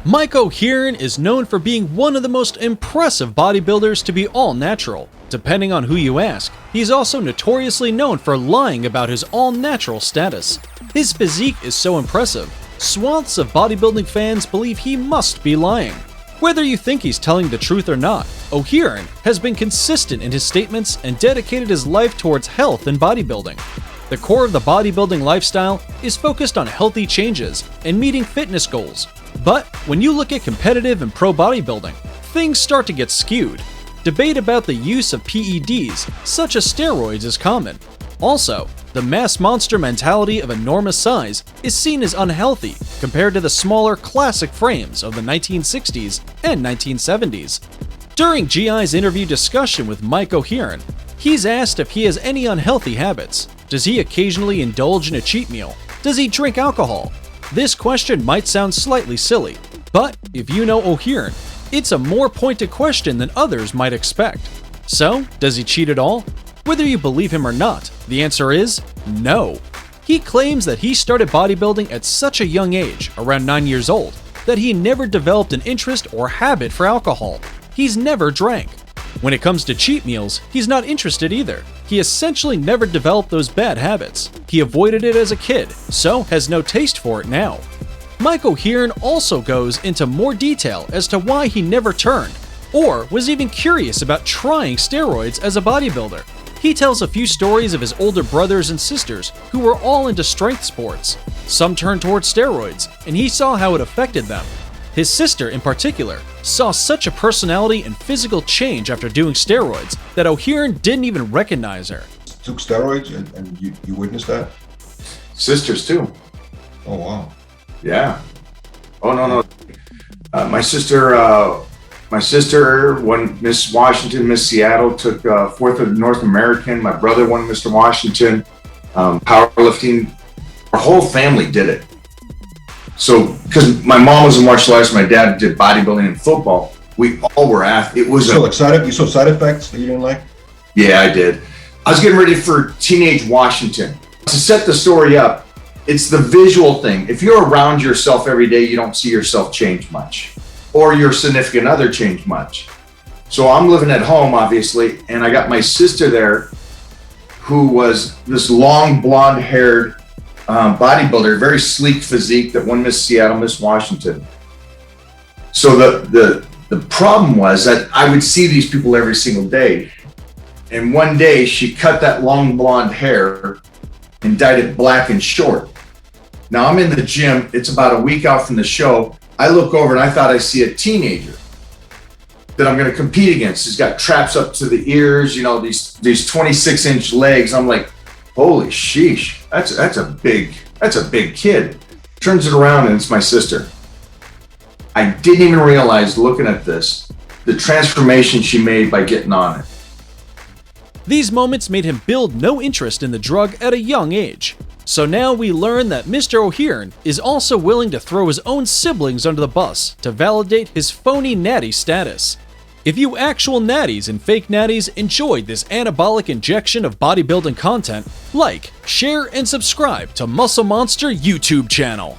Mike O'Hearn is known for being one of the most impressive bodybuilders to be all natural. Depending on who you ask, he's also notoriously known for lying about his all-natural status. His physique is so impressive, swaths of bodybuilding fans believe he must be lying. Whether you think he's telling the truth or not, O'Hearn has been consistent in his statements and dedicated his life towards health and bodybuilding. The core of the bodybuilding lifestyle is focused on healthy changes and meeting fitness goals. But when you look at competitive and pro bodybuilding, things start to get skewed. Debate about the use of PEDs, such as steroids, is common. Also, the mass monster mentality of enormous size is seen as unhealthy compared to the smaller classic frames of the 1960s and 1970s. During GI's interview discussion with Mike O'Hearn, he's asked if he has any unhealthy habits. Does he occasionally indulge in a cheat meal? Does he drink alcohol? This question might sound slightly silly, but if you know O'Hearn, it's a more pointed question than others might expect. So, does he cheat at all? Whether you believe him or not, the answer is no. He claims that he started bodybuilding at such a young age, around 9 years old, that he never developed an interest or habit for alcohol. He's never drank. When it comes to cheat meals, he's not interested either. He essentially never developed those bad habits. He avoided it as a kid, so has no taste for it now. Mike O'Hearn also goes into more detail as to why he never turned, or was even curious about trying steroids as a bodybuilder. He tells a few stories of his older brothers and sisters who were all into strength sports. Some turned towards steroids, and he saw how it affected them. His sister, in particular, saw such a personality and physical change after doing steroids that O'Hearn didn't even recognize her. Took steroids and you witnessed that? Sisters too. Oh, wow. Yeah. Oh, no. My sister, won Miss Washington, Miss Seattle, took 4th of North American. My brother won Mr. Washington. Powerlifting. Our whole family did it. So, because my mom was a martial artist, my dad did bodybuilding and football, we all were athletes. It was You saw side effects that you didn't like? Yeah, I did. I was getting ready for teenage Washington. To set the story up, it's the visual thing. If you're around yourself every day, you don't see yourself change much, or your significant other change much. So I'm living at home, obviously, and I got my sister there, who was this long blonde-haired bodybuilder, very sleek physique that won Miss Seattle, Miss Washington. So the problem was that I would see these people every single day. And one day she cut that long blonde hair and dyed it black and short. Now I'm in the gym, it's about a week out from the show. I look over and I thought I see a teenager that I'm gonna compete against. He's got traps up to the ears, you know, these 26-inch legs. I'm like, holy sheesh, that's a big kid. Turns it around and it's my sister. I didn't even realize, looking at this, the transformation she made by getting on it. These moments made him build no interest in the drug at a young age. So now we learn that Mr. O'Hearn is also willing to throw his own siblings under the bus to validate his phony natty status. If you actual natties and fake natties enjoyed this anabolic injection of bodybuilding content, like, share, and subscribe to Muscle Monster YouTube channel.